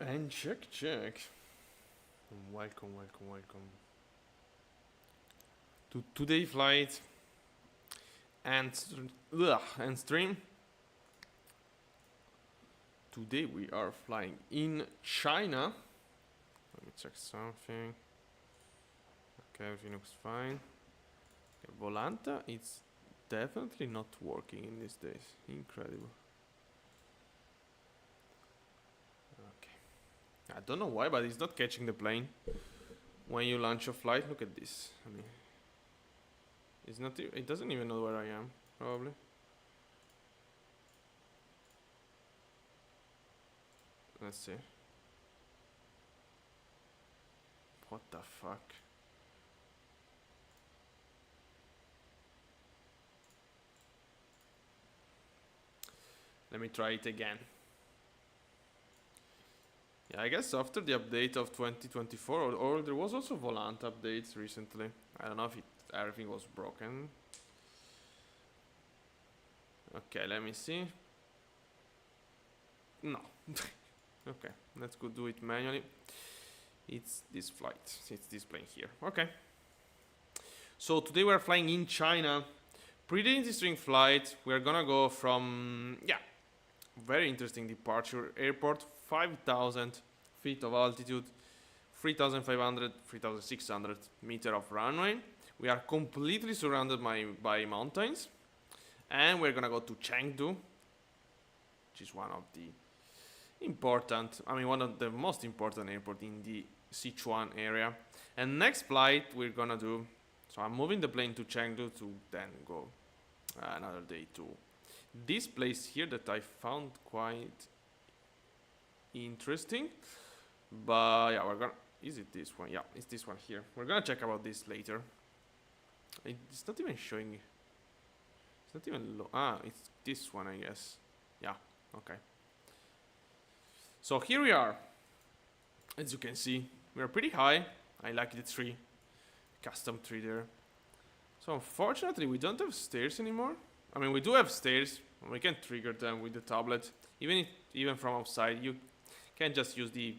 And check. Welcome. To today flight and stream. Today we are flying in China. Let me check something. Okay, everything looks fine. Okay, Volanta, it's definitely not working in these days. Incredible. Okay. I don't know why, but it's not catching the plane when you launch a flight. Look at this. I mean, it's not. It doesn't even know where I am. Probably. Let's see. What the fuck? Let me try it again. Yeah, I guess after the update of 2024, or there was also Volant updates recently. I don't know if everything was broken. Okay, let me see. No. Okay, let's go do it manually. It's this flight. It's this plane here. Okay. So today we're flying in China. Pretty interesting flight. We're gonna go from, very interesting departure airport, 5,000 feet of altitude, 3,500, 3,600 meter of runway. We are completely surrounded by mountains, and we're gonna go to Chengdu, which is one of the most important airport in the Sichuan area. And next flight we're gonna do, so I'm moving the plane to Chengdu to then go another day to this place here that I found quite interesting. But yeah, we're gonna, is it this one? Yeah, it's this one here. We're gonna check about this later. It's not even showing. It's not even it's this one, I guess. Yeah, okay. So here we are. As you can see, we are pretty high. I like the tree, custom tree there. So unfortunately, we don't have stairs anymore. I mean, we do have stairs. We can trigger them with the tablet. Even from outside, you can just use the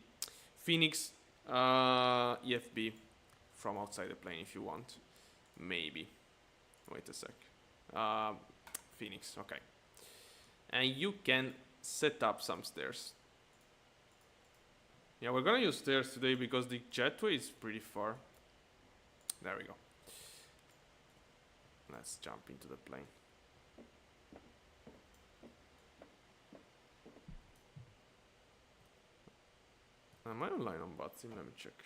Fenix EFB from outside the plane if you want. Maybe. Wait a sec. Fenix, okay. And you can set up some stairs. Yeah, we're gonna use stairs today because the jetway is pretty far. There we go. Let's jump into the plane. Am I online on VATSIM? Let me check.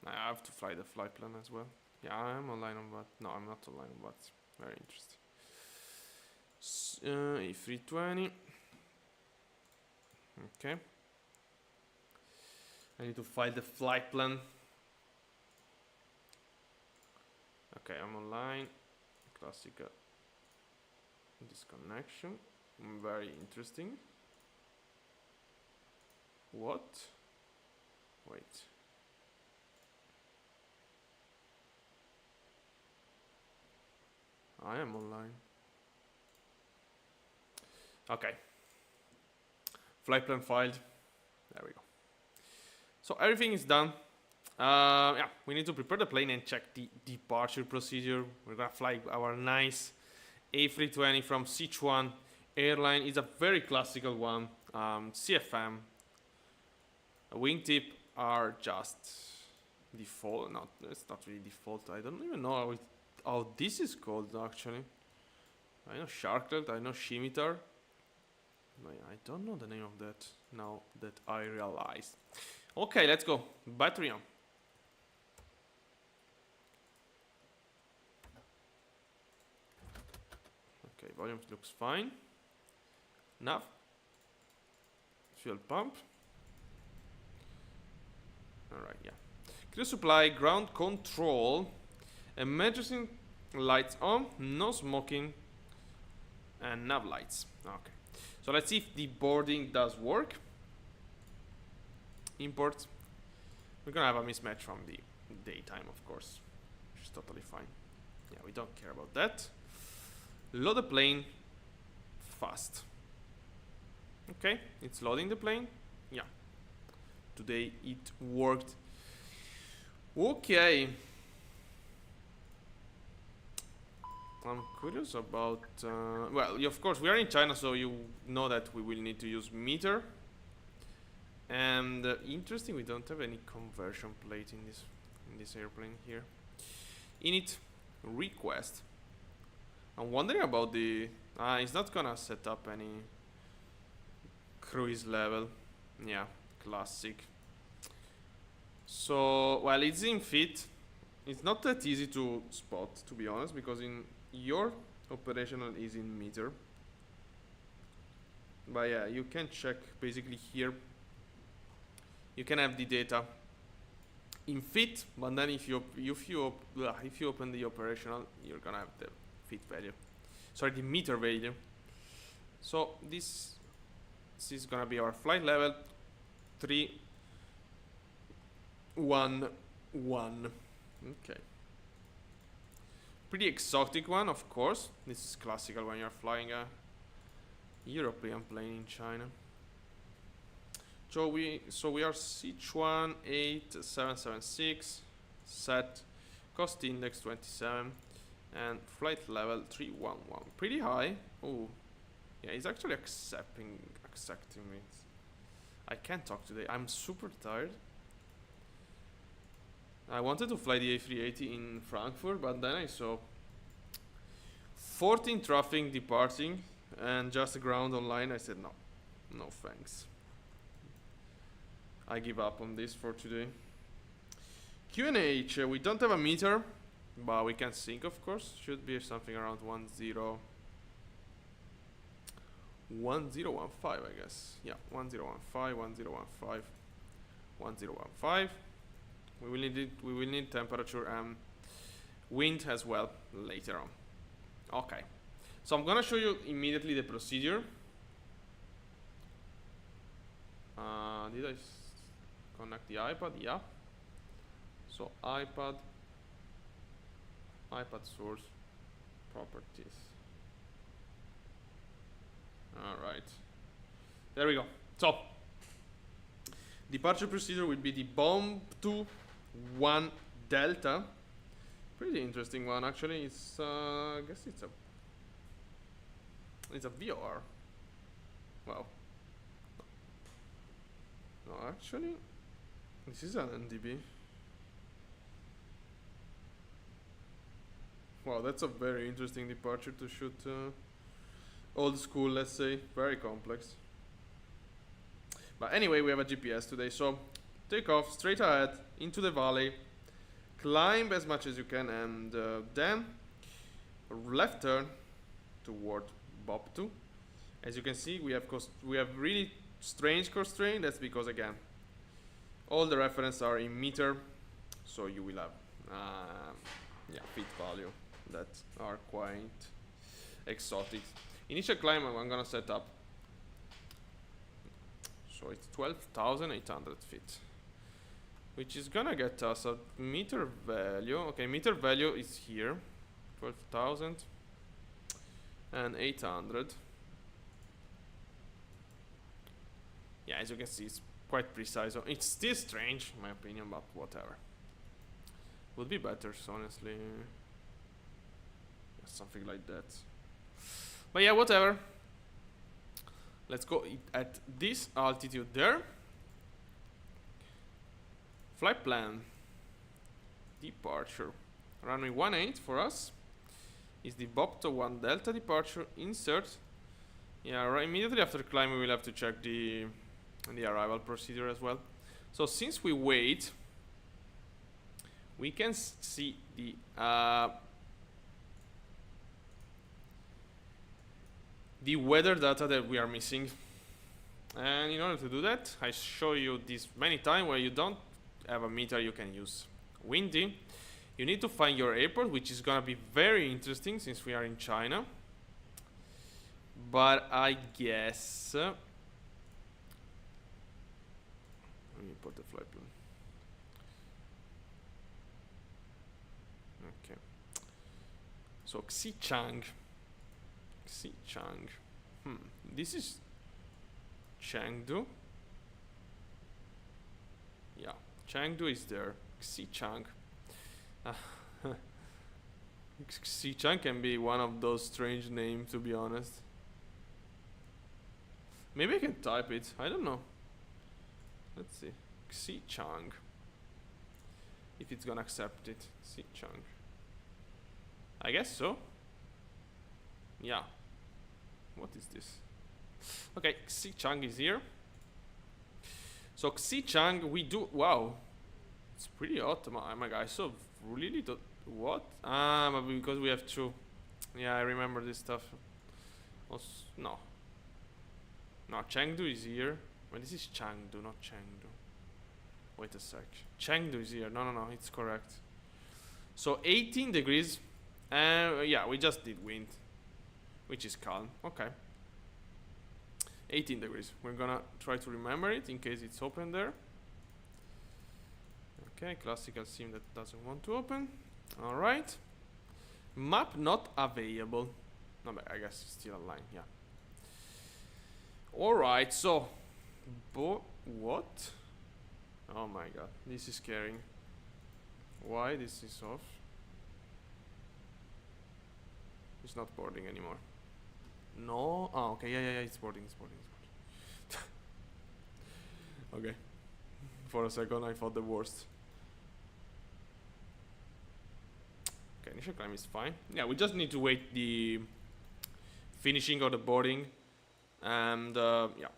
I have to fly the flight plan as well. Yeah, I am online on VATSIM. No, I'm not online on VATSIM. Very interesting. A320. Okay. I need to file the flight plan. Okay, I'm online. Classic disconnection. Very interesting. What? Wait. I am online. Okay. Flight plan filed. There we go. So everything is done. We need to prepare the plane and check the departure procedure. We're gonna fly our nice A320 from Sichuan airline. It's a very classical one. CFM. Wingtip are just default. No, it's not really default. I don't even know how this is called actually. I know Sharklet, I know Scimitar. But I don't know the name of that now that I realized. Okay, let's go. Battery on. Okay, volume looks fine. Nav. Fuel pump. Alright, yeah. Crew supply, ground control. Emergency lights on. No smoking. And nav lights. Okay. So let's see if the boarding does work. Import. We're gonna have a mismatch from the daytime, of course, which is totally fine. Yeah, we don't care about that. Load the plane fast. Okay, it's loading the plane. Yeah. today it worked. Okay. I'm curious about, well, of course we are in China, so you know that we will need to use meter. And interesting, we don't have any conversion plate in this airplane here. Init request. I'm wondering about the, it's not gonna set up any cruise level. Yeah, classic. So, well, it's in fit. It's not that easy to spot, to be honest, because in your operational is in meter. But yeah, you can check basically here. You can have the data in fit, but then if you open the operational, you're gonna have the fit value. Sorry, the meter value. So this is gonna be our flight level 311. Okay. Pretty exotic one, of course. This is classical when you're flying a European plane in China. So we are Xichang-Chengdu set, cost index 27, and flight level 311. Pretty high. Oh, yeah, it's actually accepting me. I can't talk today. I'm super tired. I wanted to fly the A380 in Frankfurt, but then I saw 14 traffic departing and just ground online. I said no thanks. I give up on this for today. QNH, we don't have a meter, but we can sync, of course. Should be something around 1015, I guess. Yeah, 1015. We will need temperature and wind as well later on. Okay, so I'm gonna show you immediately the procedure. Did I connect the iPad? Yeah. So iPad source properties. All right, there we go. So departure procedure will be the bomb to 1 Delta. Pretty interesting one, actually. It's I guess it's a VOR. Wow. No, actually, this is an NDB. Wow, that's a very interesting departure to shoot. Old school, let's say. Very complex. But anyway, we have a GPS today, so take off straight ahead into the valley, climb as much as you can, and then left turn toward Bob2. As you can see, we have really strange constraint. That's because, again, all the references are in meter, so you will have fit value that are quite exotic. Initial climb, I'm gonna set up. So it's 12,800 feet, which is gonna get us a meter value. Okay, meter value is here, 12,800. Yeah, as you can see, it's quite precise. So it's still strange, in my opinion, but whatever. Would be better, so honestly. Something like that. But yeah, whatever. Let's go at this altitude there. Flight plan. Departure. Runway 18 for us is the Bob 1 Delta departure. Insert. Yeah, right immediately after climb we will have to check the arrival procedure as well. So since we wait, we can see the weather data that we are missing. And in order to do that, I show you this many times. Where you don't have a meter, you can use windy. You need to find your airport, which is gonna be very interesting since we are in China. But I guess let me put the flight plan. Okay. So Xichang. This is Chengdu. Chengdu is there. Xichang. Xichang can be one of those strange names, to be honest. Maybe I can type it. I don't know. Let's see. Xichang. If it's gonna accept it. Xichang. I guess so. Yeah. What is this? Okay, Xichang is here. So Xichang, we do. Wow. It's pretty hot. Oh my god, so really little. What? Ah, but because we have two. Yeah, I remember this stuff. No. No, Chengdu is here. Well, this is Chengdu, not Chengdu. Wait a sec. Chengdu is here. No, it's correct. So 18 degrees. Yeah, we just did wind, which is calm. Okay. 18 degrees. We're gonna try to remember it in case it's open there. Okay, classical sim that doesn't want to open. Alright. Map not available. No, but I guess it's still online, yeah. Alright, so what? Oh my god, this is scaring. Why this is off? It's not boarding anymore. No. Oh, okay, yeah, it's boarding, Okay. For a second I thought the worst. Okay, initial climb is fine. Yeah, we just need to wait the finishing of the boarding and yeah,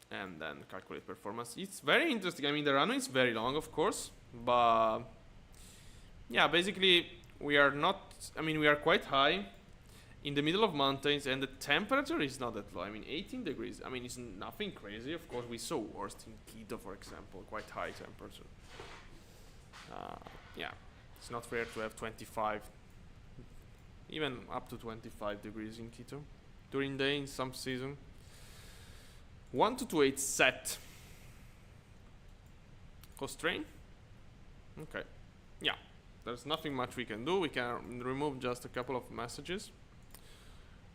and then calculate performance. It's very interesting. I mean, the runway is very long, of course, but yeah, basically we are not, I mean, we are quite high in the middle of mountains, and the temperature is not that low. I mean, 18 degrees. I mean, it's nothing crazy. Of course, we saw worse in Quito, for example, quite high temperature. Yeah, it's not fair to have 25, even up to 25 degrees in Quito during the day in some season. 1228 set. Constraint. Okay. Yeah, there's nothing much we can do. We can remove just a couple of messages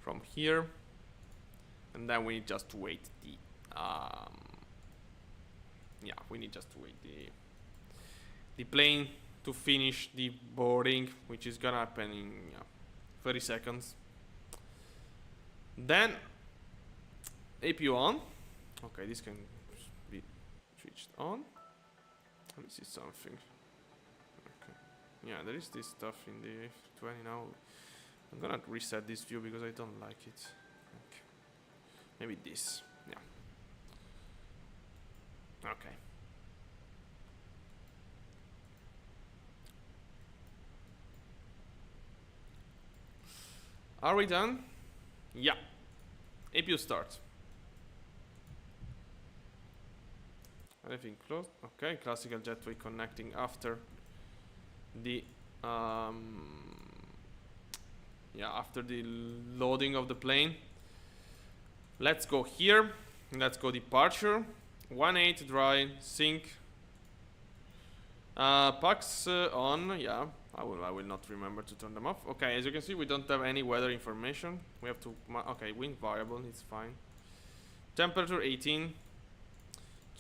from here, and then we need just to wait the yeah, we need just to wait the plane to finish the boarding, which is gonna happen in 30 seconds. Then APU on. Okay, this can be switched on. Let me see something. Okay, yeah, there is this stuff in the A320 now. I'm gonna reset this view because I don't like it. Okay. Maybe this. Yeah. Okay. Are we done? Yeah. APU start. Everything closed. Okay, classical jetway connecting after the yeah, after the loading of the plane. Let's go here. Let's go departure. 18 dry sync. Pucks on. Yeah, I will not remember to turn them off. Okay, as you can see, we don't have any weather information. We have to. Okay, wind variable. It's fine. Temperature 18.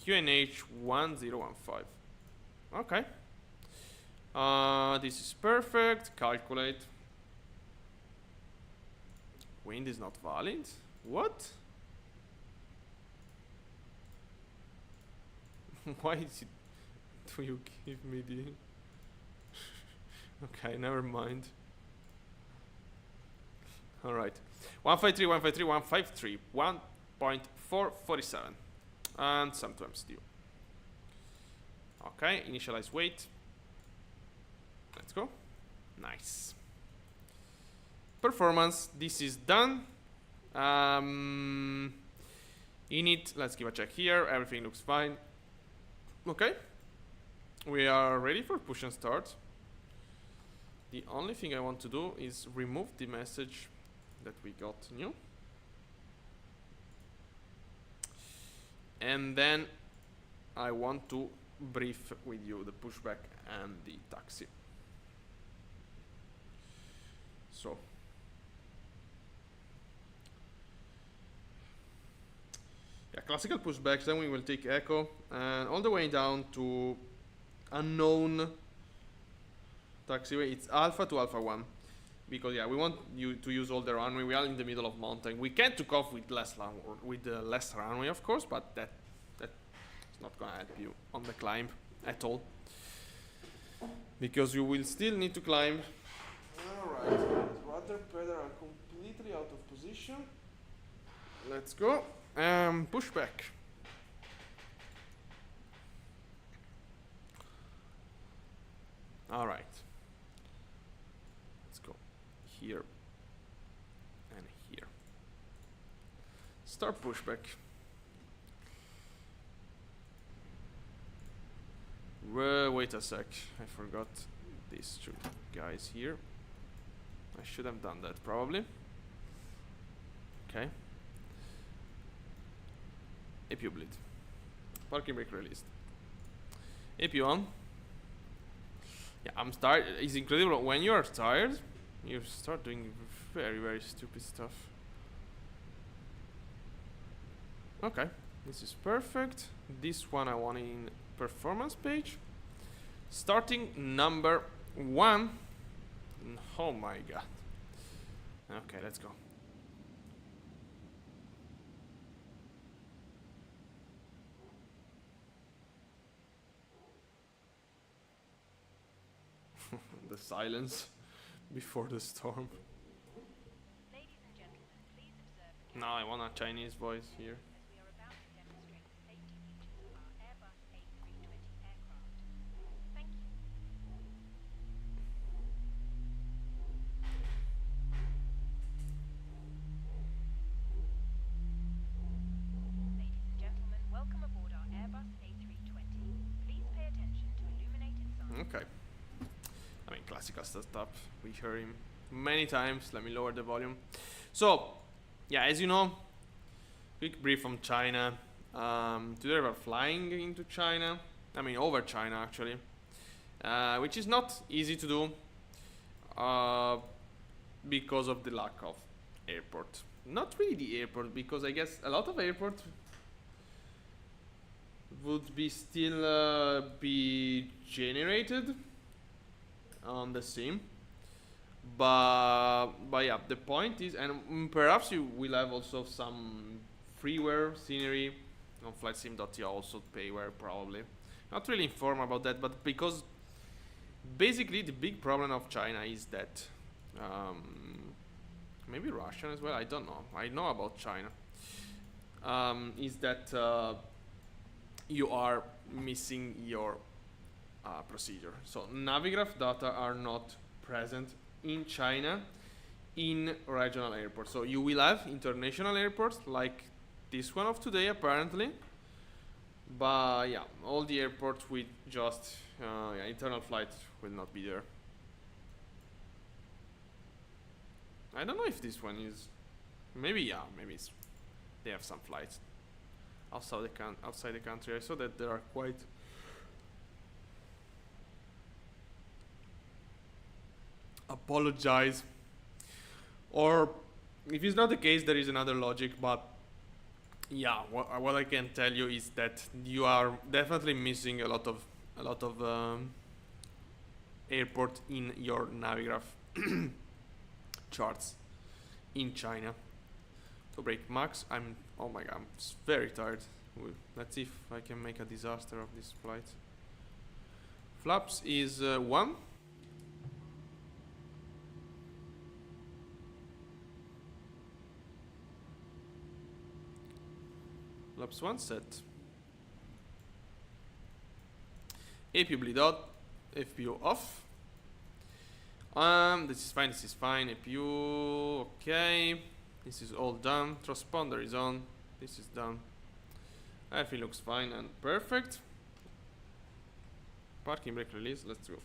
QNH 1015. Okay. This is perfect. Calculate. Wind is not valid. What? Why is it? Do you give me the? Okay, never mind. All right. 153, 153, 153, 1.447, and sometimes due. Okay, initialize weight. Let's go. Nice. Performance, this is done. Init, let's give a check here. Everything looks fine. Okay. We are ready for push and start. The only thing I want to do is remove the message that we got new. And then I want to brief with you the pushback and the taxi. So yeah, classical pushbacks, then we will take echo and all the way down to unknown taxiway. It's Alpha to Alpha 1. Because yeah, we want you to use all the runway. We are in the middle of mountain. We can take off with less runway, of course, but that's not gonna help you on the climb at all. Because you will still need to climb. Alright, rudder pedal are completely out of position. Let's go. Push back. Alright. Let's go here and here. Start pushback. Wait a sec. I forgot these two guys here. I should have done that probably. Okay. APU bleed. Parking brake released. APU on. Yeah, I'm tired. It's incredible. When you are tired, you start doing very, very stupid stuff. Okay, this is perfect. This one I want in performance page. Starting number 1. Oh my god. Okay, let's go. The silence before the storm. Ladies and gentlemen, please observe. No, I want a Chinese voice here. As we are about to demonstrate the safety features of our Airbus A320 aircraft. Thank you. Ladies and gentlemen, welcome aboard our Airbus A320. Please pay attention to illuminated signs. Okay. I mean, classical stuff. We heard him many times. Let me lower the volume. So, yeah, as you know, quick brief from China. Today we're flying into China. I mean, over China actually, which is not easy to do because of the lack of airport. Not really the airport, because I guess a lot of airports would be still be generated on the sim, but yeah, the point is, and perhaps you will have also some freeware scenery on flightsim.to, also payware probably. Not really informed about that, but because basically the big problem of China is that maybe Russian as well, I don't know, I know about China, is that you are missing your procedure. So Navigraph data are not present in China in regional airports. So you will have international airports like this one of today apparently, but yeah, all the airports with just yeah, internal flights will not be there. I don't know if this one is, maybe yeah, maybe it's, they have some flights outside the country. I saw that there are quite apologize, or if it's not the case, there is another logic, but yeah, what I can tell you is that you are definitely missing a lot of airport in your Navigraph charts in China. So brake max, oh my god, I'm very tired. Let's see if I can make a disaster of this flight. Flaps is 1. Flaps 1 set. APU bleed out, FPU off. This is fine, APU, okay. This is all done, transponder is on, this is done. Everything looks fine and perfect. Parking brake release, let's go.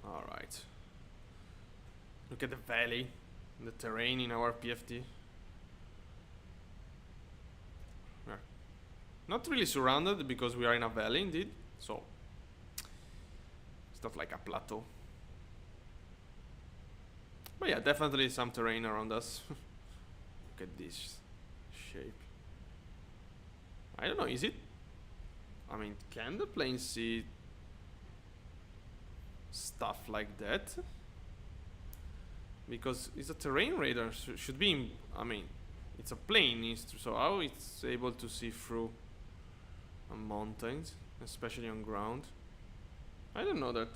Alright. Look at the valley, the terrain in our PFD. We're not really surrounded because we are in a valley indeed, so it's not like a plateau. But yeah, definitely some terrain around us. Look at this shape. I don't know, is it? I mean, can the plane see stuff like that? Because it's a terrain radar, should be in, I mean, it's a plane, so how it's able to see through mountains, especially on ground? I don't know that.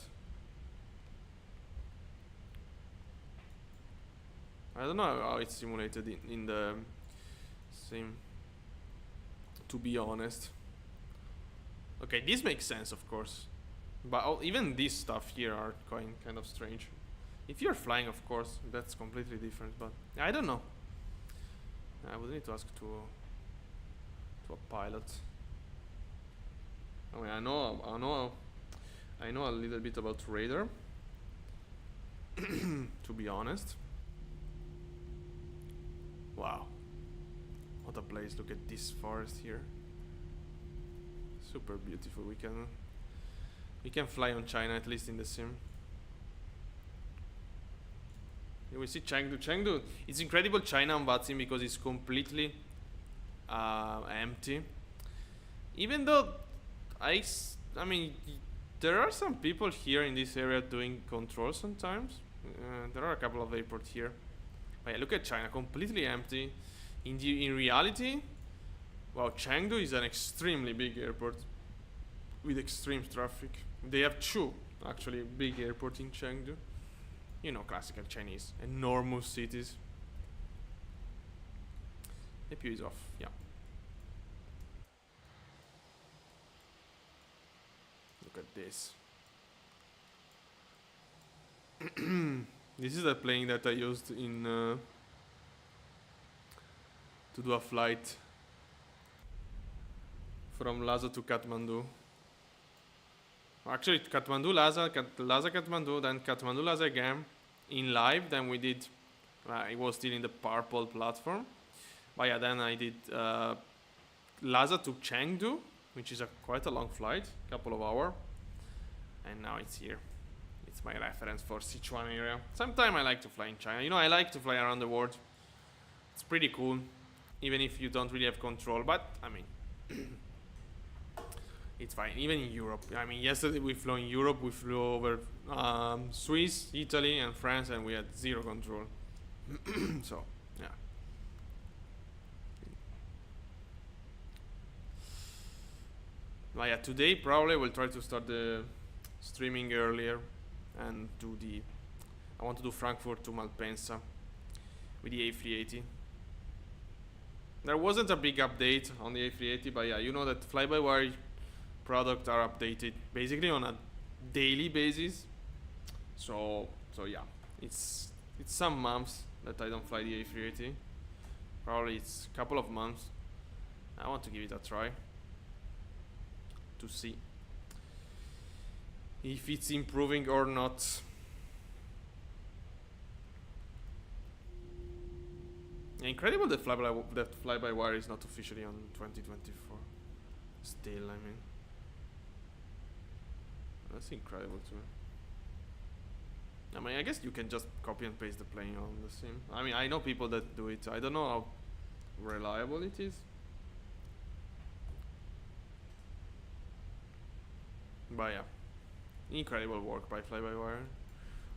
I don't know how it's simulated in the sim, to be honest. Okay, this makes sense, of course, but even this stuff here are kind of strange. If you're flying, of course, that's completely different, but I don't know. I would need to ask to a pilot. I mean, I know a little bit about radar, to be honest. Wow, what a place! Look at this forest here. Super beautiful. We can fly on China, at least in the sim. Here we see Chengdu. Chengdu, it's incredible China on VATSIM because it's completely empty. Even though I mean, there are some people here in this area doing control sometimes. There are a couple of airports here. But yeah, look at China, completely empty. In reality, wow, Chengdu is an extremely big airport with extreme traffic. They have two actually big airports in Chengdu. You know, classical Chinese, enormous cities. APU is off, yeah. Look at this. This is the plane that I used in to do a flight from Lhasa to Kathmandu. Actually, Kathmandu, Lhasa, Lhasa, Kathmandu, then Kathmandu, Lhasa again in live. Then we did. It was still in the purple platform, but yeah, then I did Lhasa to Chengdu, which is quite a long flight, couple of hours, and now it's here. It's my reference for Sichuan area. Sometimes I like to fly in China. You know, I like to fly around the world. It's pretty cool, even if you don't really have control. But I mean. It's fine, even in Europe. I mean, yesterday we flew in Europe, we flew over Swiss, Italy, and France, and we had zero control. So, yeah. But yeah, today probably we'll try to start the streaming earlier and do I want to do Frankfurt to Malpensa with the A380. There wasn't a big update on the A380, but yeah, you know that fly-by-wire products are updated basically on a daily basis. So yeah, it's some months that I don't fly the A380. Probably it's a couple of months. I want to give it a try to see if it's improving or not. Incredible that fly-by-wire is not officially on 2024. Still, I mean. That's incredible too. I mean, I guess you can just copy and paste the plane on the sim. I mean, I know people that do it. I don't know how reliable it is. But yeah, incredible work by fly-by-wire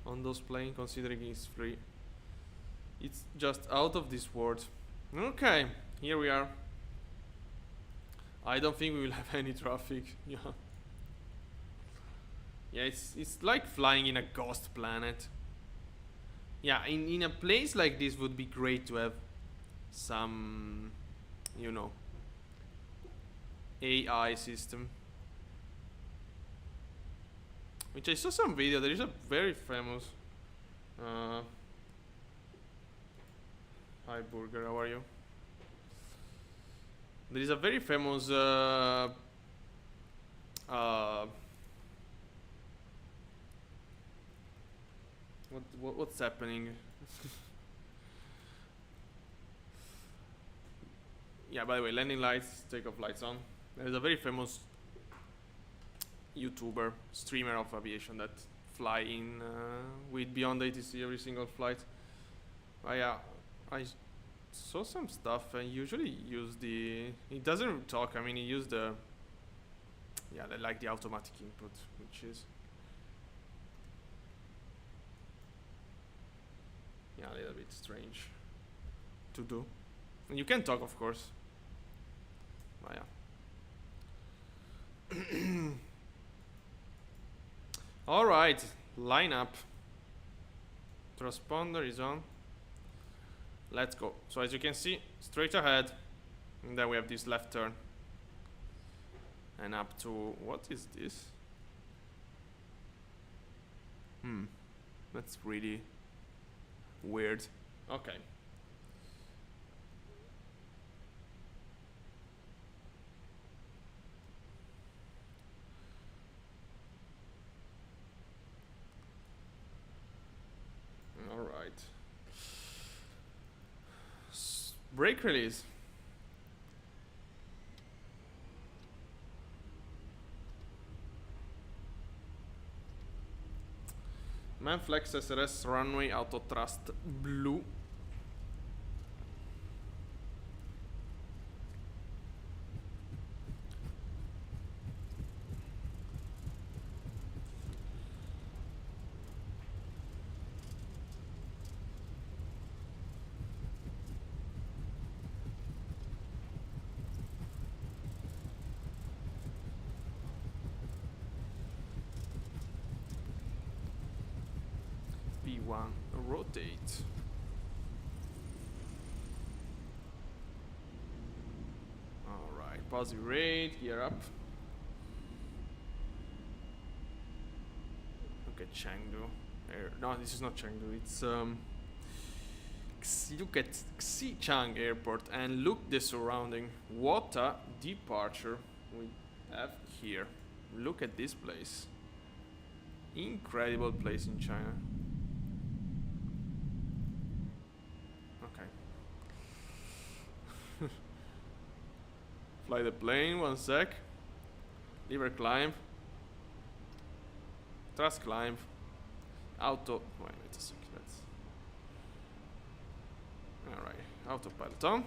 on those planes, considering it's free. It's just out of this world. Okay, here we are. I don't think we will have any traffic. Yeah. Yeah, it's like flying in a ghost planet. Yeah, in a place like this would be great to have some, you know, AI system. Which I saw some video. There is a very famous. Hi Burger, how are you? There is a very famous what's happening? Yeah, by the way, landing lights, takeoff lights on. There is a very famous YouTuber, streamer of aviation that fly in with Beyond ATC every single flight. I saw some stuff and usually use the. It doesn't talk. I mean, he used the. Yeah, like the automatic input, which is. Yeah, a little bit strange to do. And you can talk, of course. But yeah. All right, line up. Transponder is on. Let's go. So as you can see, straight ahead, and then we have this left turn, and up to what is this? That's really weird. Okay. All right. Brake release. Manflex SRS runway auto thrust blue. B1 rotate. Alright, positive rate, gear up. Look at Chengdu. No, this is not Chengdu, it's look at Xichang Airport and look the surrounding. What a departure we have here. Look at this place. Incredible place in China. Fly the plane, 1 sec. Lever climb. Thrust climb. Auto. Wait a sec. That's. Alright. Autopilot on.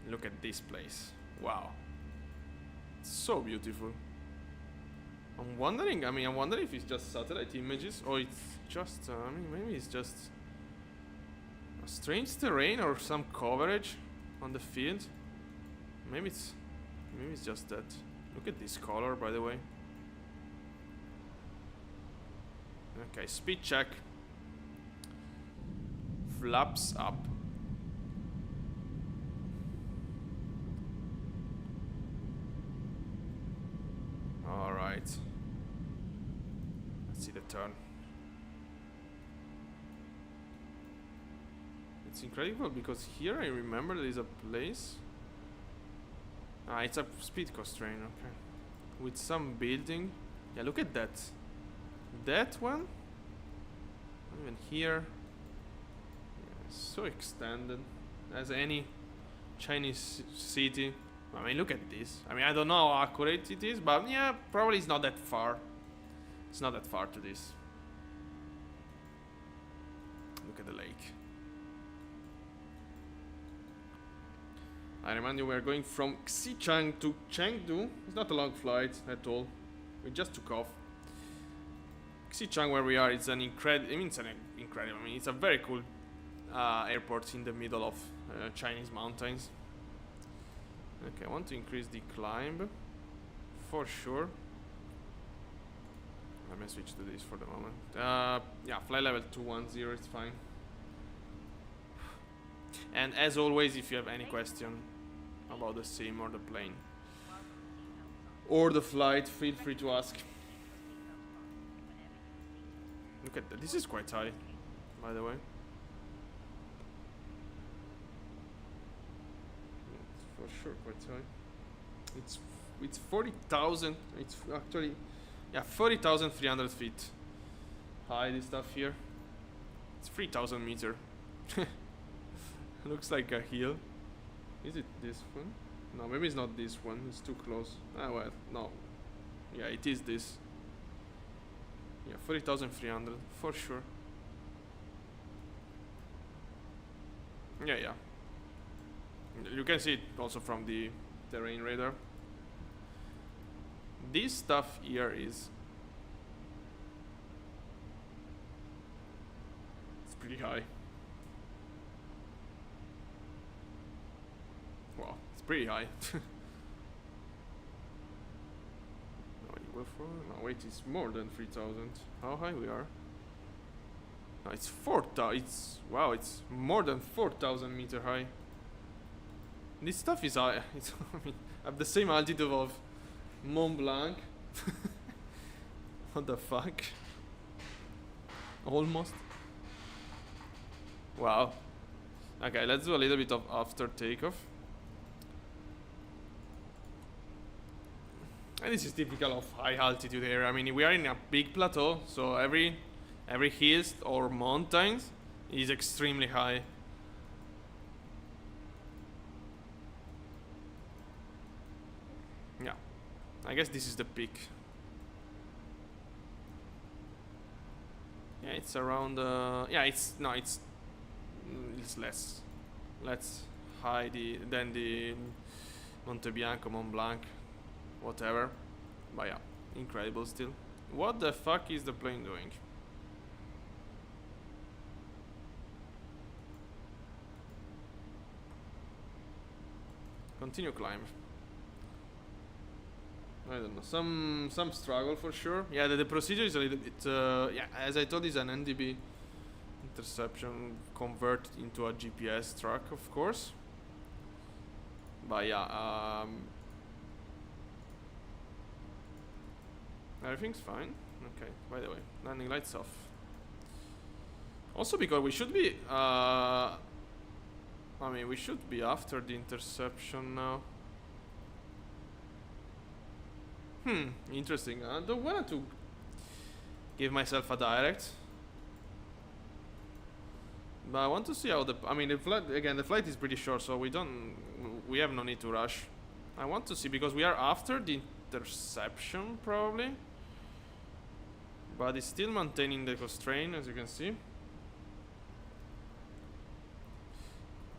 Look at this place. Wow. It's so beautiful. I'm wondering if it's just satellite images or it's just, maybe it's just a strange terrain or some coverage on the field. Maybe it's just that. Look at this color, by the way. Okay, speed check. Flaps up. All right. Let's see the turn. It's incredible because here I remember there is a place. Ah, it's a speed constraint, okay. With some building. Yeah, look at that. That one. Even here. Yeah, so extended as any Chinese city. I mean, look at this. I mean, I don't know how accurate it is, but yeah, probably it's not that far. It's not that far to this. Look at the lake. I remind you, we are going from Xichang to Chengdu. It's not a long flight at all. We just took off. Xichang, where we are, it's an incredible. I mean, it's a very cool airport in the middle of Chinese mountains. Okay, I want to increase the climb for sure. Let me switch to this for the moment. Yeah, flight level 210, it's fine. And as always, if you have any question about the sim or the plane or the flight, feel free to ask. Look at that. This is quite high, by the way. It's for sure quite high. It's 40,000. It's actually, yeah, 40,300 feet high. This stuff here. It's 3,000 meter. Looks like a hill. Is it this one? No, maybe it's not this one. It's too close. Ah, well, no. Yeah, it is this. Yeah, 40,300 for sure. Yeah, yeah. You can see it also from the terrain radar. This stuff here is... it's pretty high. Wow, it's pretty high. No, wait, it's more than 3,000. How high we are? No, it's 4,000. It's... wow, it's more than 4,000 meter high. This stuff is high. It's, I mean, at the same altitude of Mont Blanc. What the fuck? Almost. Wow. Okay, let's do a little bit of after takeoff. And this is typical of high altitude area. I mean, we are in a big plateau, so every hills or mountains is extremely high. Yeah, I guess this is the peak. Yeah, it's around. Yeah, it's no, it's less. Let's high than the Monte Bianco, Mont Blanc, whatever. But yeah, incredible still. What the fuck is the plane doing? Continue climb. I don't know. Some struggle for sure. Yeah, the procedure is a little bit. Yeah, as I told, is an NDB interception converted into a GPS track, of course. But yeah, everything's fine. Okay. By the way, landing lights off. Also, because we should be. I mean, we should be after the interception now. Interesting. I don't want to give myself a direct, but I want to see how the. I mean, the flight is pretty short, so we have no need to rush. I want to see because we are after the interception probably, but it's still maintaining the constraint, as you can see.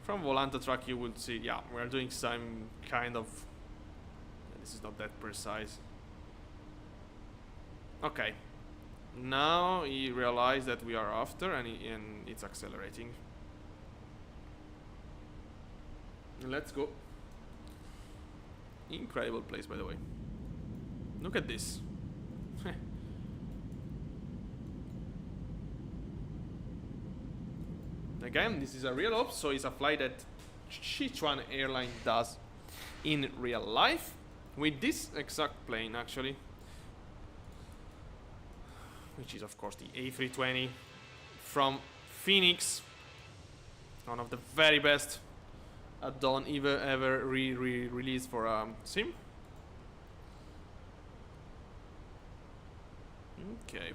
From Volanta track, you will see. Yeah, we are doing some kind of. This is not that precise. Okay. Now he realized that we are after, and it's accelerating. Let's go. Incredible place, by the way. Look at this. Again, this is a real ops, so it's a flight that Sichuan Airline does in real life with this exact plane, actually, which is of course the A320 from Fenix, one of the very best add-on ever released for sim. Okay,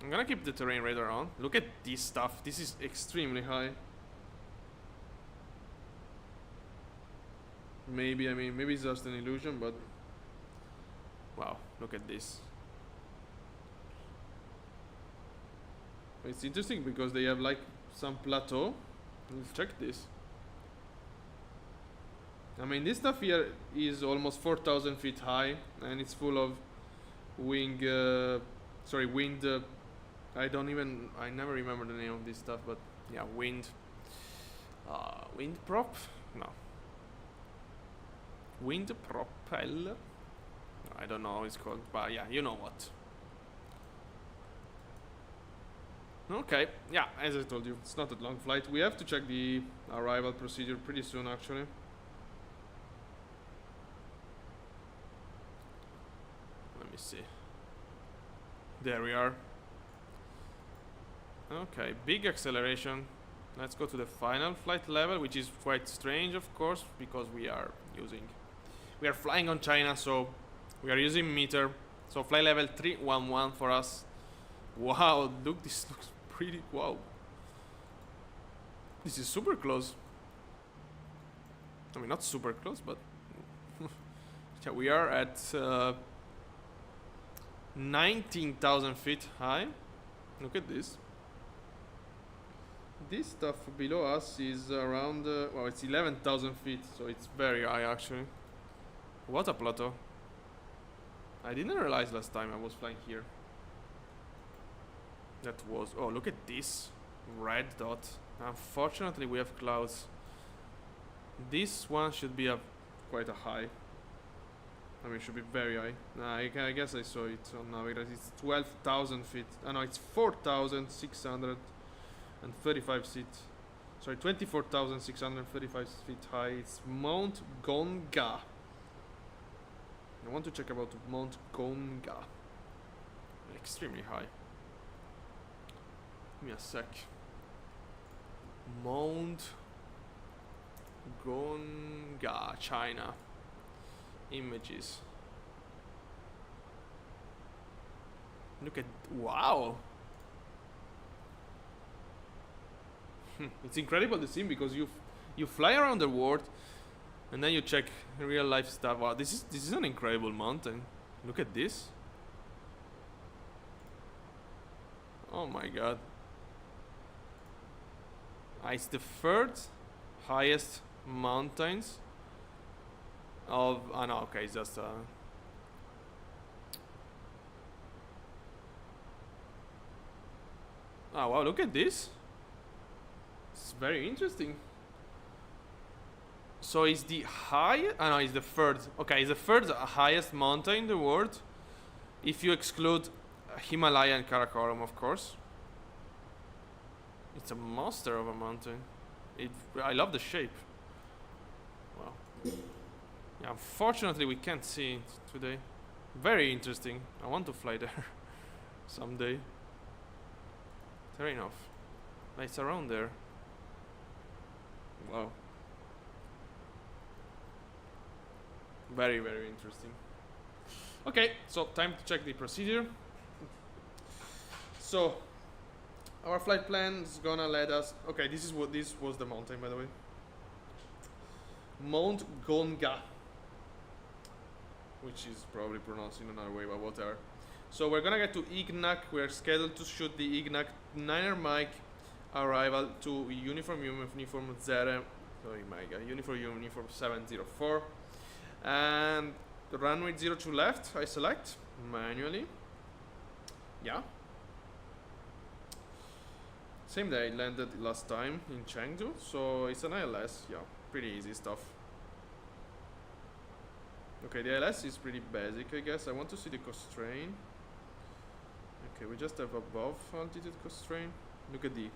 I'm gonna keep the terrain radar on. Look at this stuff. This is extremely high. Maybe it's just an illusion, but wow, look at this. It's interesting because they have like some plateau. Let's check this. I mean, this stuff here is almost 4,000 feet high, and it's full of wind. I never remember the name of this stuff, but yeah, wind prop? No. Wind propeller? I don't know how it's called, but yeah, you know what. Okay, yeah, as I told you, it's not a long flight. We have to check the arrival procedure pretty soon, actually. Let me see. There we are. Okay, big acceleration. Let's go to the final flight level, which is quite strange, of course, because we are flying on China, so we are using meter. So flight level 311 for us. Wow, look, this looks pretty, wow. This is super close. I mean, not super close, but yeah, we are at 19,000 feet high. Look at this. This stuff below us is around, well, it's 11,000 feet, so it's very high actually. What a plateau. I didn't realize last time I was flying here. That was, oh, look at this red dot. Unfortunately, we have clouds. This one should be quite a high. I mean, it should be very high. I guess I saw it on Navigator. It's 12,000 feet. No, it's 4,635 feet. Sorry, 24,635 feet high. It's Mount Gonga. I want to check about Mount Gonga. Extremely high. Give me a sec. Mount Gonga, China. Images. Look at, wow. It's incredible to see because you fly around the world and then you check real life stuff. Wow, this is an incredible mountain. Look at this. Oh my god. It's the third highest mountains of, oh no, okay, it's just oh wow, look at this. It's very interesting. So it's the highest, no, it's the third, okay, it's the third highest mountain in the world if you exclude Himalaya and Karakoram, of course. It's a monster of a mountain. I love the shape. Wow. Yeah, unfortunately we can't see it today. Very interesting. I want to fly there someday. Fair enough. It's around there. Wow. Very, very interesting. Okay, so time to check the procedure. So our flight plan is gonna let us. Okay, this was the mountain, by the way. Mount Gonga, which is probably pronounced in another way, but whatever. So we're gonna get to Ignac. We're scheduled to shoot the Ignac 9er Mike arrival to uniform 0. Sorry, Mike. Uniform 704. And the runway 02 left. I select manually. Yeah. Same day I landed last time in Chengdu, so it's an ILS. Yeah, pretty easy stuff. Okay, the ILS is pretty basic, I guess. I want to see the constraint. Okay, we just have above altitude constraint. Look at the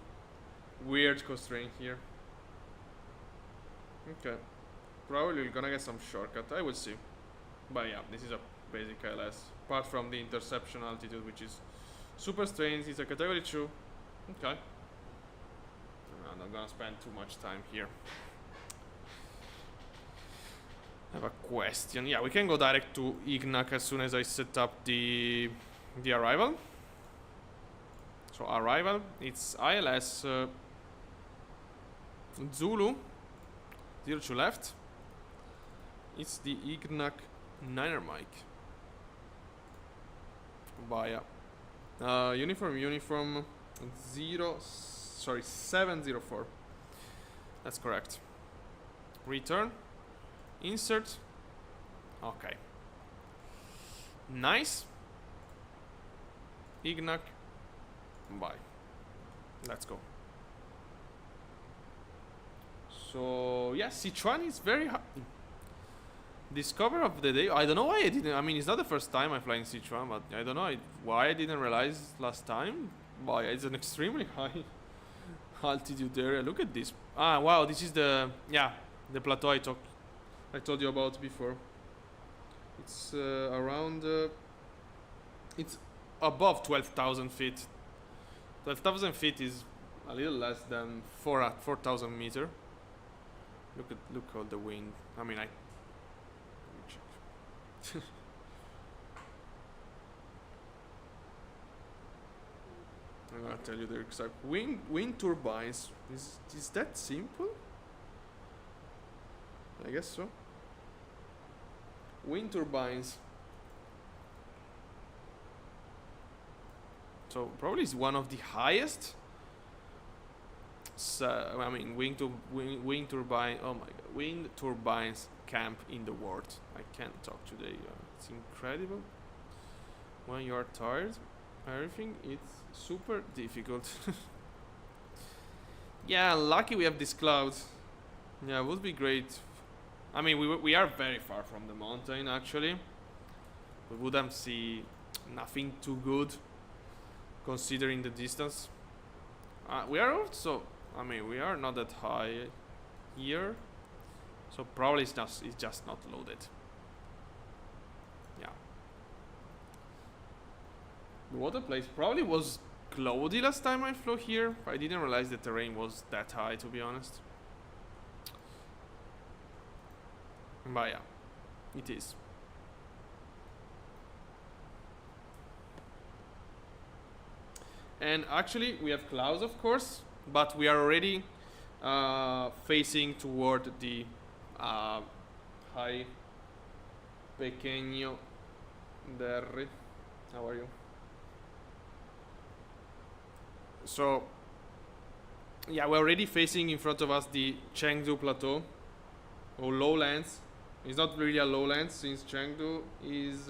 weird constraint here. Okay, probably we're gonna get some shortcut. I will see. But yeah, this is a basic ILS. Apart from the interception altitude, which is super strange. It's a category 2. Okay. I'm not gonna spend too much time here. I have a question. Yeah, we can go direct to Ignac as soon as I set up the arrival. So arrival, it's ILS Zulu 02 left. It's the Ignac 9er Mike via uniform 704. That's correct. Return. Insert. Okay. Nice. Ignac. Bye. Let's go. So yeah, Sichuan is very hard. Discover of the day. I don't know why I didn't. I mean, it's not the first time I fly in Sichuan, but I don't know why I didn't realize last time. But it's an extremely high altitude area. Look at this. Ah, wow. This is the plateau I told you about before. It's around. It's above 12,000 feet. 12,000 feet is a little less than 4,000 meter. Look all the wind. I mean, let me check. I'm gonna tell you the exact wind turbines. Is that simple? I guess so. Wind turbines. So probably is one of the highest I mean, wind turbine. Oh my god, wind turbines camp in the world. I can't talk today. It's incredible. When you are tired, everything it's super difficult. Yeah, lucky we have this cloud. Yeah, it would be great. I mean, we are very far from the mountain actually. We wouldn't see nothing too good considering the distance. We are also, I mean, we are not that high here, so probably it's just not loaded. Yeah. The water place probably was cloudy last time I flew here. I didn't realize the terrain was that high, to be honest. But yeah, it is. And actually we have clouds, of course, but we are already facing toward the hi pequeño Derry. How are you? So yeah, we're already facing in front of us the Chengdu plateau or lowlands. It's not really a lowlands since Chengdu is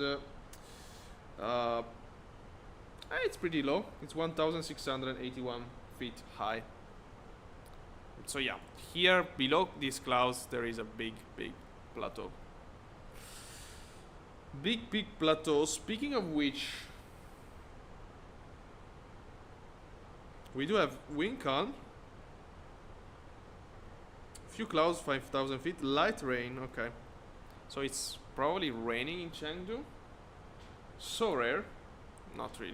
it's pretty low. It's 1,681 feet high. So yeah, here below these clouds there is a big plateau. Big plateau. Speaking of which, we do have wind calm. Few clouds, 5,000 feet. Light rain, okay. So it's probably raining in Chengdu. So rare. Not really.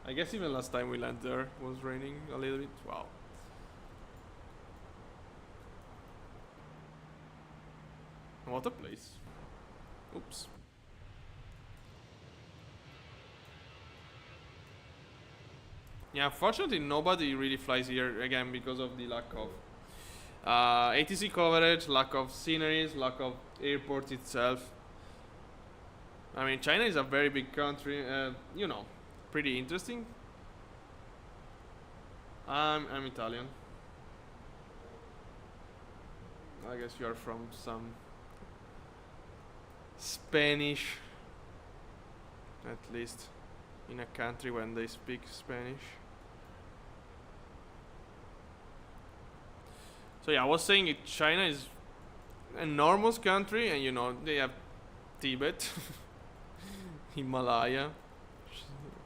I guess even last time we landed there was raining a little bit. Wow. What a place. Oops. Yeah, fortunately nobody really flies here again because of the lack of ATC coverage, lack of sceneries, lack of airport itself. I mean, China is a very big country, you know, pretty interesting. I'm Italian. I guess you are from some Spanish, at least in a country when they speak Spanish. So yeah, I was saying China is an enormous country, and you know they have Tibet, Himalaya,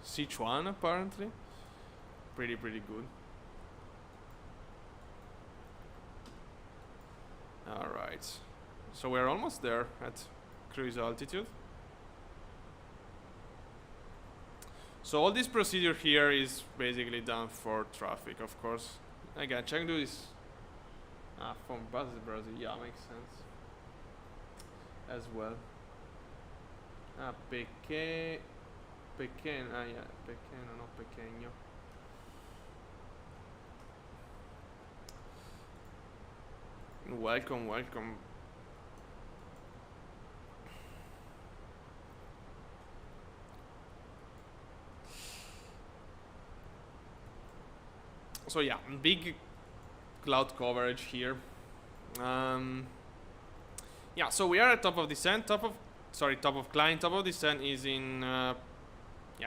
Sichuan apparently, pretty good. All right, so we're almost there at cruise altitude. So all this procedure here is basically done for traffic, of course. Again, Chengdu is from Brazil. Yeah, makes sense as well. Pequeño, yeah, pequeño, no pequeño. Welcome. So yeah, big cloud coverage here. Yeah, so we are at top of descent. Top of climb. Top of descent is in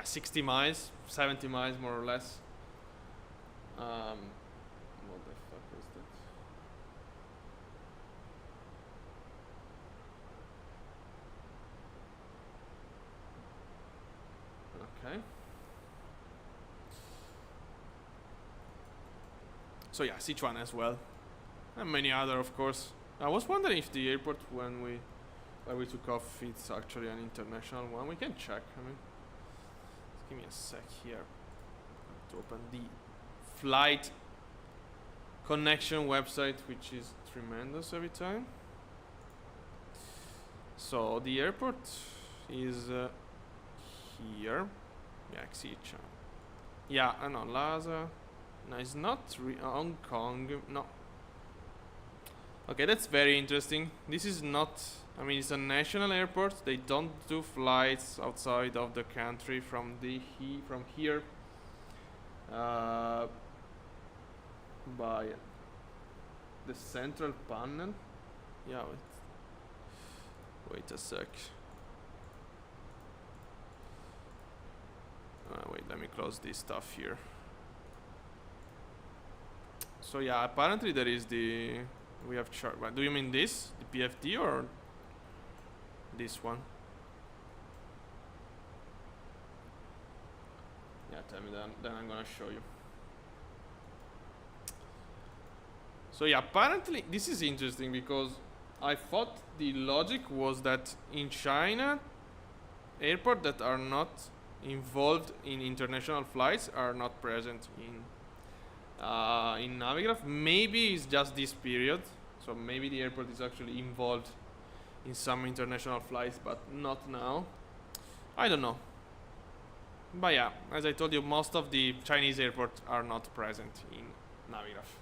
60 miles, 70 miles more or less. What the fuck is that? Okay. So yeah, Sichuan as well, and many other, of course. I was wondering if the airport where we took off, it's actually an international one. We can check. I mean, just give me a sec here to open the flight connection website, which is tremendous every time. So the airport is here. Yeah, Xichang. Yeah, I know, Lhasa. No, it's not Hong Kong. No. Okay, that's very interesting. This is not. I mean, it's a national airport. They don't do flights outside of the country from here. But by the central panel. Yeah, wait a sec. Wait, let me close this stuff here. So yeah, apparently there is we have chart. Do you mean this, the PFD, or this one? Yeah, tell me then I'm gonna show you. So yeah, apparently this is interesting because I thought the logic was that in China, airports that are not involved in international flights are not present in Navigraph. Maybe it's just this period, so maybe the airport is actually involved in some international flights, but not now. I don't know. But yeah, as I told you, most of the Chinese airports are not present in Navigraph.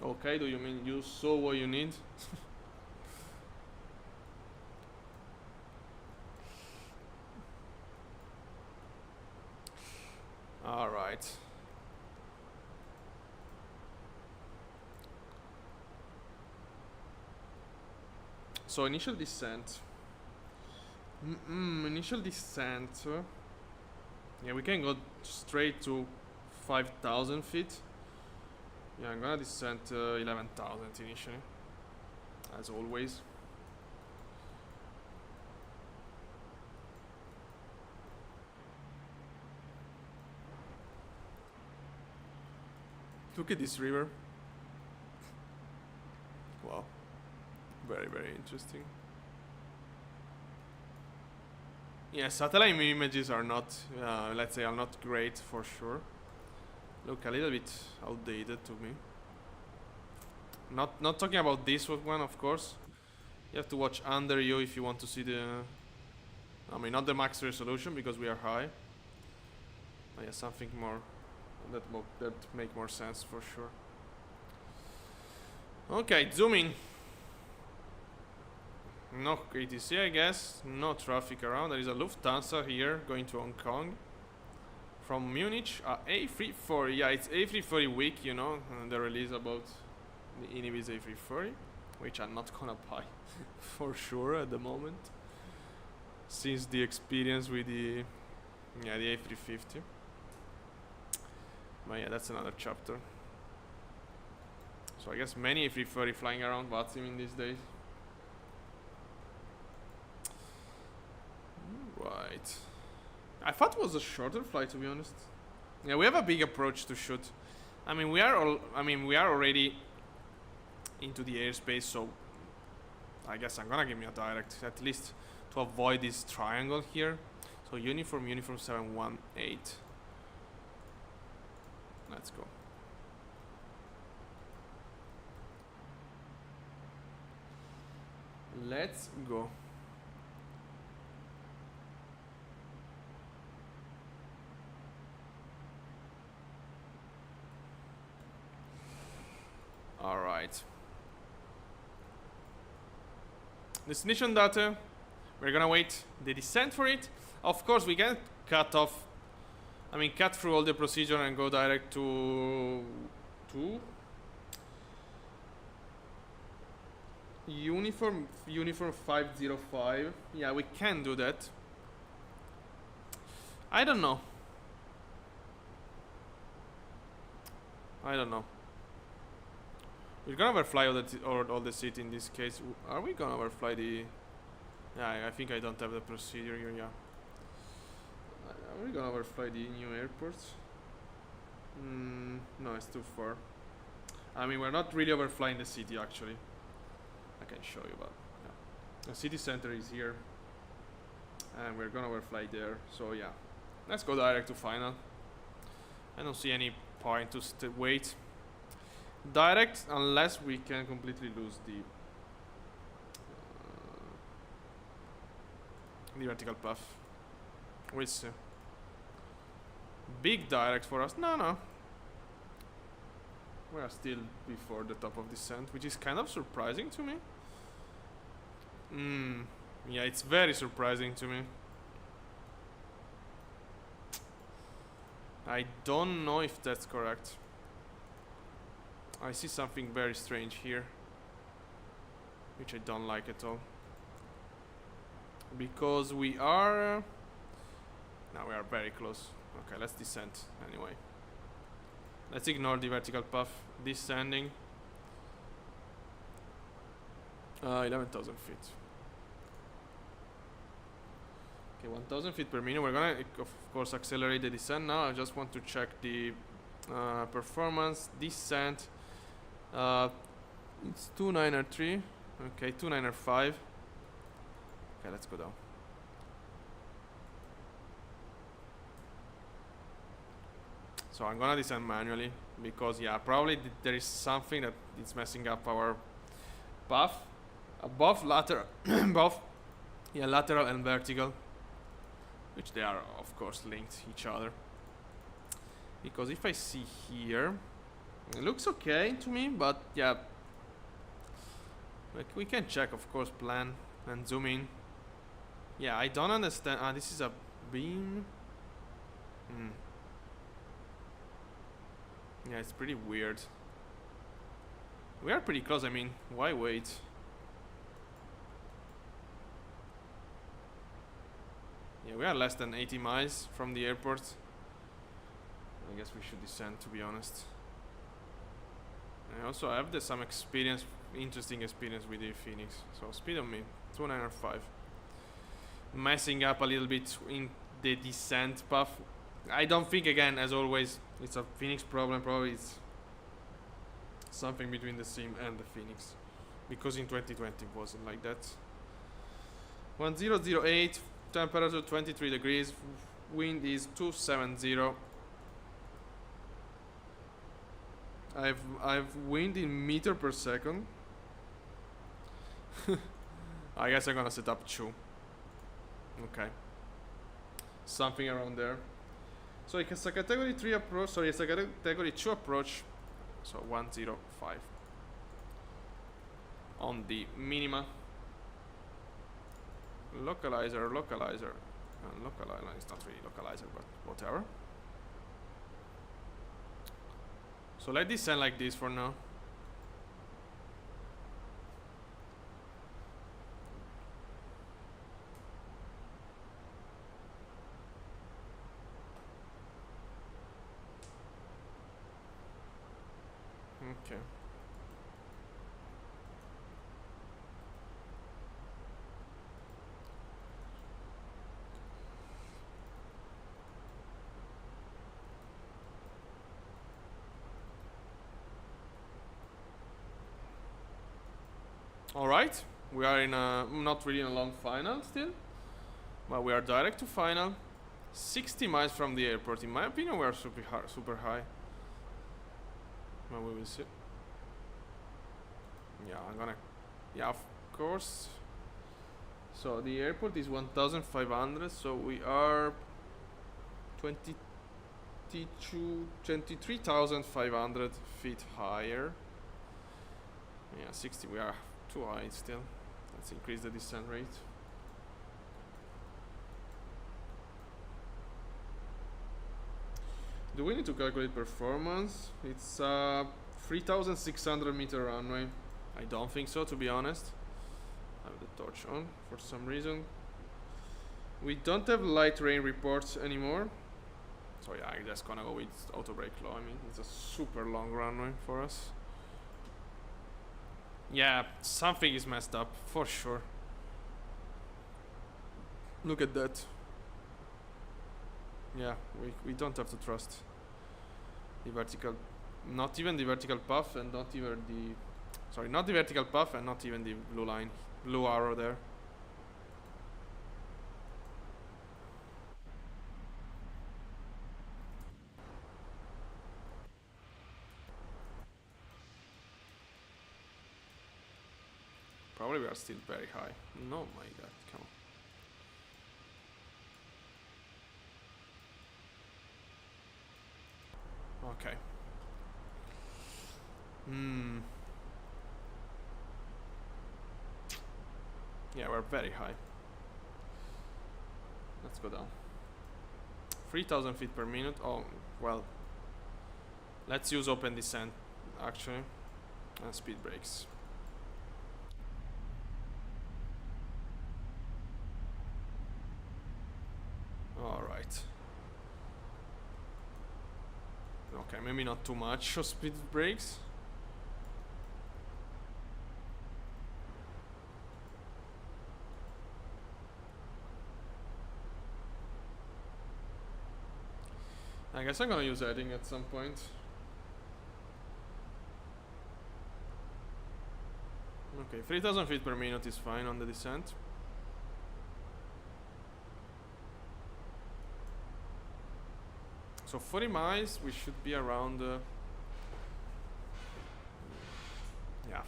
Okay, do you mean you saw what you need? All right. So initial descent. Initial descent. Yeah, we can go straight to 5,000 feet. Yeah, I'm gonna descend 11,000 initially, as always. Look at this river. Wow. Very, very interesting. Yeah, satellite images are not, let's say, are not great for sure. Look a little bit outdated to me. Not talking about this one, of course. You have to watch under you if you want to see the. I mean, not the max resolution because we are high. But yeah, something more that make more sense for sure. Okay, zooming. No ATC, I guess. No traffic around. There is a Lufthansa here going to Hong Kong. From Munich, A340. Yeah, it's A340 week, you know. The release about the Inibis A340, which I'm not gonna buy for sure at the moment, since the experience with the A350. But yeah, that's another chapter. So I guess many A330 flying around VATSIM in these days. Right. I thought it was a shorter flight, to be honest. Yeah, we have a big approach to shoot. I mean, we are already into the airspace, so I guess I'm gonna give me a direct, at least to avoid this triangle here. So uniform 718. Let's go. Let's go. All right. Destination data. We're gonna wait the descent for it. Of course, we can cut through all the procedure and go direct to uniform 505. Yeah, we can do that. I don't know. We're gonna overfly all the city in this case. Are we gonna overfly the? Yeah, I think I don't have the procedure here. Yeah. Are we gonna overfly the new airports? No, it's too far. I mean, we're not really overflying the city actually. I can show you, but yeah. The city center is here, and we're gonna overfly there. So yeah, let's go direct to final. I don't see any point to wait. Direct, unless we can completely lose the vertical path. We'll see. Big direct for us. No. We are still before the top of descent, which is kind of surprising to me. Yeah, it's very surprising to me. I don't know if that's correct. I see something very strange here, which I don't like at all. Because we are... now we are very close. Okay, let's descend anyway. Let's ignore the vertical path. Descending. 11,000 feet. Okay, 1,000 feet per minute. We're gonna, of course, accelerate the descent now. I just want to check the performance. Descent. It's 293. Okay, 295. Okay, let's go down. So I'm gonna descend manually because yeah, probably there is something that is messing up our path. Above lateral, both lateral and vertical, which they are of course linked each other. Because if I see here, it looks okay to me, but yeah, like we can check, of course, plan and zoom in. Yeah, I don't understand. This is a beam. Yeah, it's pretty weird. We are pretty close. I mean, why wait? Yeah, we are less than 80 miles from the airport. I guess we should descend, to be honest. I also have some experience, interesting experience with the Fenix. So speed on me, 295. Messing up a little bit in the descent path. I don't think, again, as always, it's a Fenix problem. Probably it's something between the Sim and the Fenix. Because in 2020 it wasn't like that. 1008. Temperature 23 degrees, wind is 270. I've wind in meter per second. I guess I'm gonna set up 2. Okay. Something around there. So it's a category 3 approach, sorry, it's a category 2 approach. So 105 on the minima. Localizer. Localizer, it's not really localizer, but whatever. So let this sound like this for now. Okay. Alright, we are in a, not really in a long final still, but we are direct to final. 60 miles from the airport. In my opinion, we are super high. But we will see. Yeah, I'm gonna... yeah, of course. So the airport is 1,500, so we are 23,500 feet higher. Yeah, 60, we are too high still. Let's increase the descent rate. Do we need to calculate performance? It's 3,600 meter runway. I don't think so, to be honest. I have the torch on for some reason. We don't have light rain reports anymore. So yeah, I'm just gonna go with auto brake low. I mean, it's a super long runway for us. Yeah, something is messed up, for sure. Look at that. Yeah, we don't have to trust the vertical, not even the vertical path, and not even the, sorry, not the vertical path, and not even the blue line, blue arrow there. Probably we are still very high. No, my God, come on. Okay. Yeah, we're very high. Let's go down. 3,000 feet per minute. Oh, well. Let's use open descent, actually. And speed brakes. Alright. Okay, maybe not too much of speed brakes. I guess I'm gonna use heading at some point. Okay, 3,000 feet per minute is fine on the descent. So 40 miles, we should be around, yeah,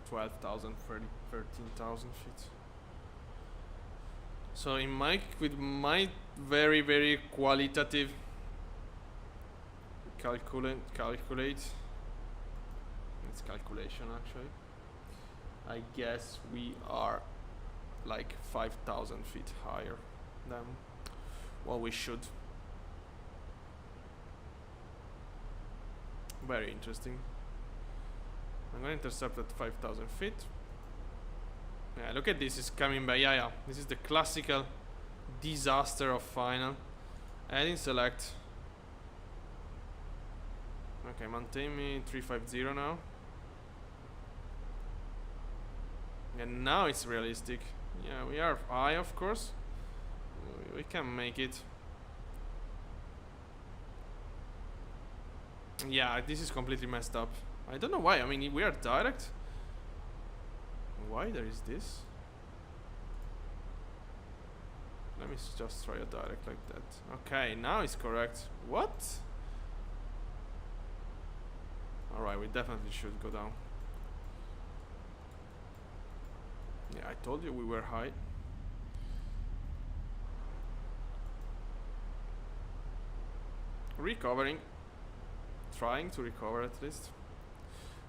12,000, 13,000 feet. So with my very, very qualitative calculate, it's calculation actually, I guess we are like 5,000 feet higher than what we should. Very interesting. I'm gonna intercept at 5,000 feet. Yeah, look at this, it's coming by. Yeah, this is the classical disaster of final. Adding select. Okay, maintain me 350 now. And now it's realistic. Yeah, we are high, of course. We can make it. Yeah, this is completely messed up. I don't know why. I mean, we are direct. Why there is this? Let me just try a direct like that. Okay, now it's correct. What? Alright, we definitely should go down. Yeah, I told you we were high. Recovering. Trying to recover at least.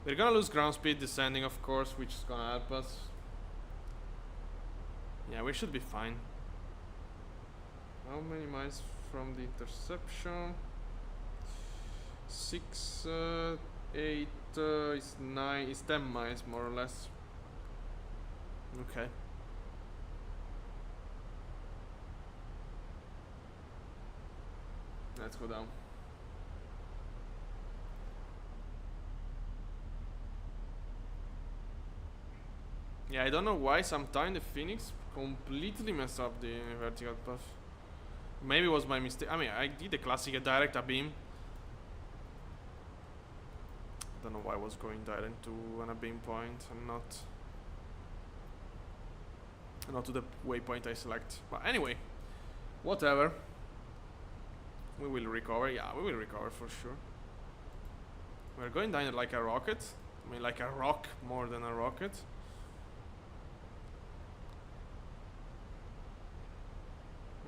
We're gonna lose ground speed descending, of course, which is gonna help us. Yeah, we should be fine. How many miles from the interception? 6, 8, is 9, is 10 miles more or less. Okay. Let's go down. Yeah, I don't know why sometimes the Fenix completely messed up the vertical path. Maybe it was my mistake. I mean, I did the classic direct abeam. I don't know why I was going direct to an abeam point and not to the waypoint I select. But anyway, whatever. We will recover. Yeah, we will recover for sure. We're going down like a rocket. I mean, like a rock more than a rocket.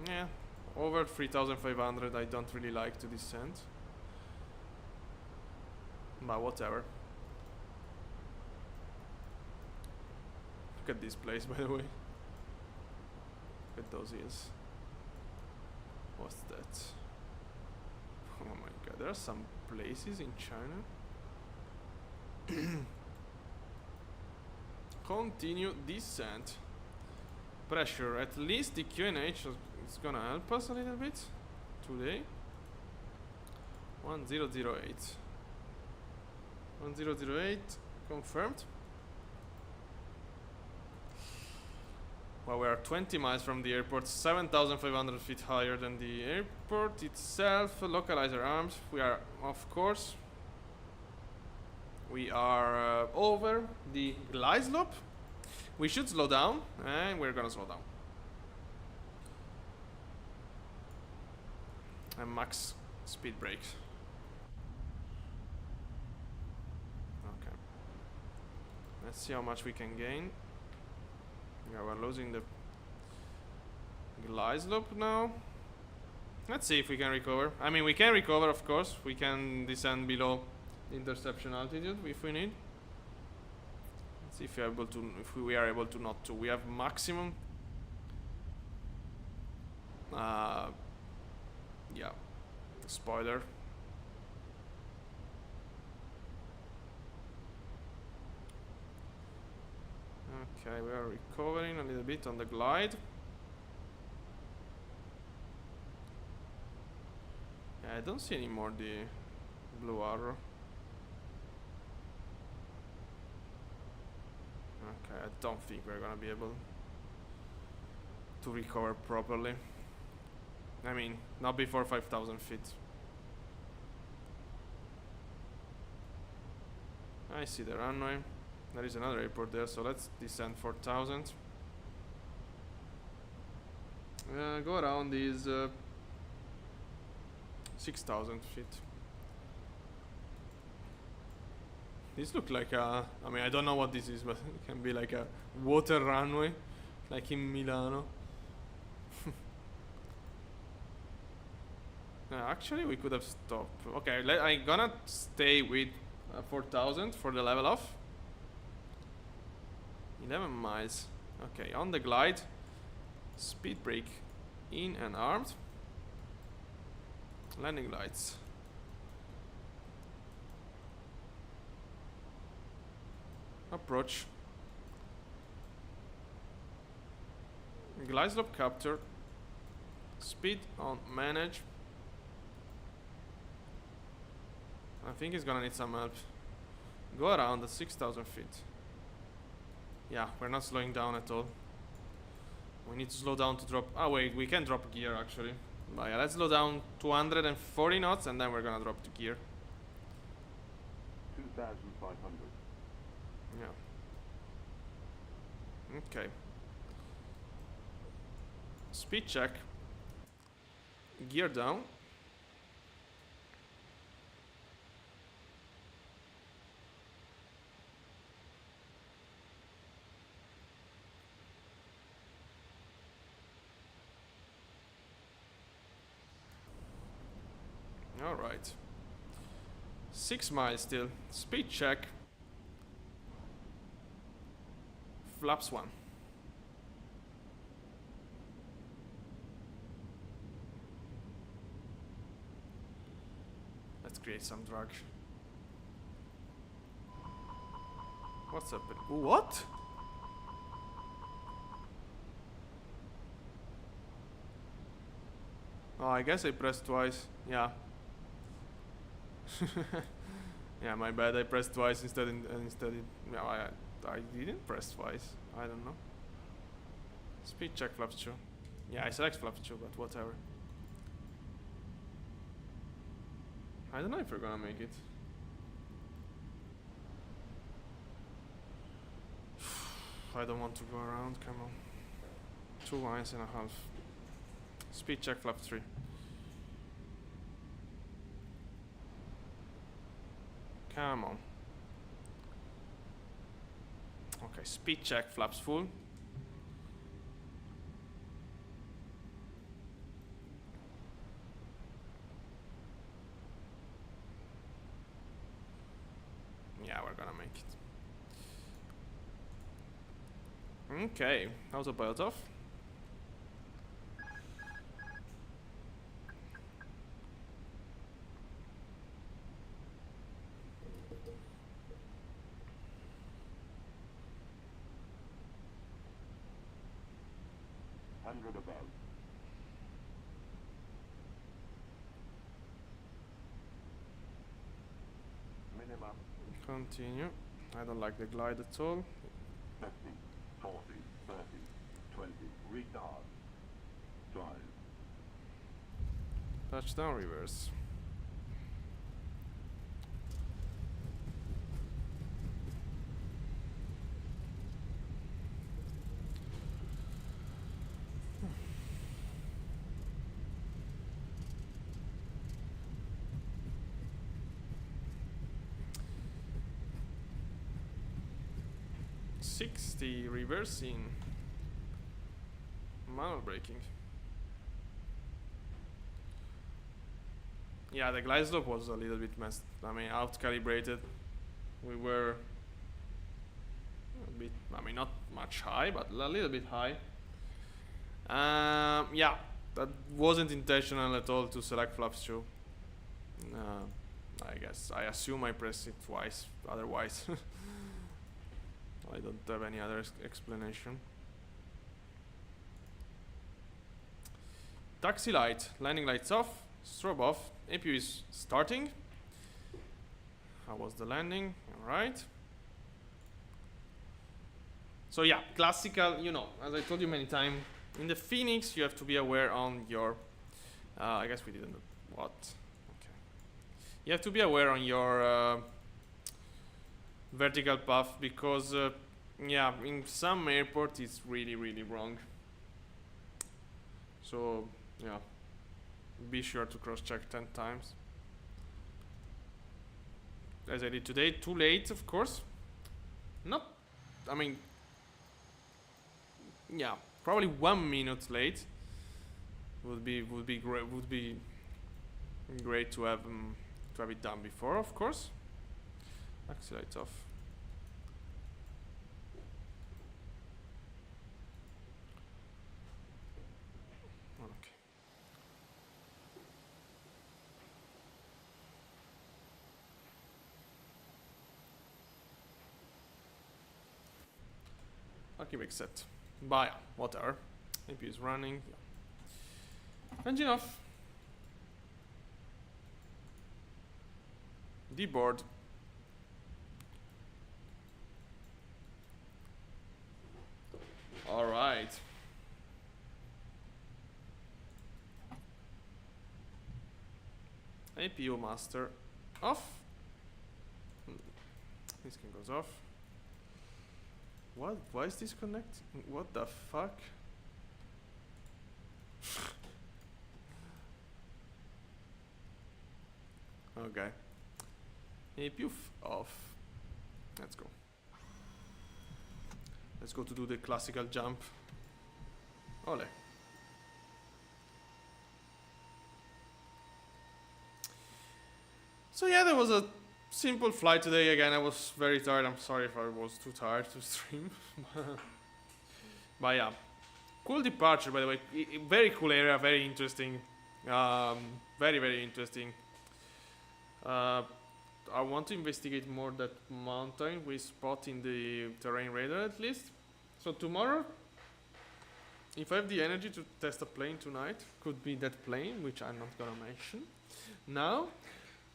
Yeah, over 3,500 I don't really like to descend. But whatever. Look at this place, by the way. Look at those hills. What's that? Oh my god, there are some places in China. Continue descent. Pressure, at least the QNH is gonna help us a little bit today. 1008. 1008 confirmed. Well, we are 20 miles from the airport, 7,500 feet higher than the airport itself. Localizer arms. We are, of course, we are over the glide slope. We should slow down, and we're gonna slow down. And max speed brakes. Okay. Let's see how much we can gain. Yeah, we're losing the glide slope now. Let's see if we can recover. I mean, we can recover, of course. We can descend below the interception altitude if we need. Let's see if we are able to. If we are able to not to. We have maximum yeah, spoiler. Okay, we are recovering a little bit on the glide. Yeah, I don't see anymore the blue arrow. Okay, I don't think we're gonna be able to recover properly. I mean, not before 5,000 feet. I see the runway. There is another airport there, so let's descend 4,000. Go around these 6,000 feet. This looks like a, I mean, I don't know what this is, but it can be like a water runway, like in Milano. Actually, we could have stopped. Okay, I'm gonna stay with 4,000 for the level off. 11 miles. Okay, on the glide. Speed brake in and armed. Landing lights. Approach. Glide slope capture. Speed on manage. I think he's gonna need some help. Go around at 6,000 feet. Yeah, we're not slowing down at all. We need to slow down to drop. Oh wait, we can drop gear actually. But yeah, let's slow down 240 knots and then we're gonna drop to gear. 2,500. Yeah. Okay. Speed check. Gear down. All right. 6 miles still. Speed check. Flaps 1. Let's create some drag. What's up? What? Oh, I guess I pressed twice. Yeah. Yeah, my bad. I pressed twice instead. No, I didn't press twice. I don't know. Speed check flaps 2. Yeah, I select flaps 2, but whatever. I don't know if we're gonna make it. I don't want to go around. Come on. 2 miles and a half. Speed check flap 3. Come on. Okay, speed check flaps full. Yeah, we're gonna make it. Okay, autopilot off. Above. Minimum. Continue. I don't like the glide at all. 50, 40, 30, 20. Retard. Drive. Touchdown reverse. Reversing. Manual braking. Yeah, the glide slope was a little bit messed. I mean, out calibrated. We were a bit. I mean, not much high, but a little bit high. Yeah, That wasn't intentional at all to select flaps 2. I guess. I assume I pressed it twice, otherwise. I don't have any other explanation. Taxi light, landing lights off, strobe off, APU is starting. How was the landing? Alright. So yeah, classical, you know, as I told you many times, in the Fenix you have to be aware on your, I guess we didn't, what? Okay. You have to be aware on your vertical path because, yeah, in some airport it's really, really wrong. So, yeah, be sure to cross-check 10 times. As I did today, too late, of course. Not, I mean, yeah, probably 1 minute late would be great to have it done before, of course. Taxi lights off. Okay. I'll keep it set. But yeah, whatever. APU is running. Yeah. Engine off. Deboard. All right. APU master off. This can goes off. What? Why is this connecting? What the fuck? Okay. APU off. Let's go. Let's go to do the classical jump. Ole. So yeah, there was a simple flight today. Again, I was very tired. I'm sorry if I was too tired to stream. But yeah, cool departure, by the way. Very cool area, very interesting. Very, very interesting. I want to investigate more that mountain we spot in the terrain radar at least. So tomorrow, if I have the energy to test a plane tonight, could be that plane, which I'm not gonna mention now,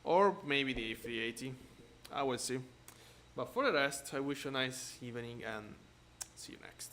or maybe the A380. I will see. But for the rest, I wish you a nice evening and see you next.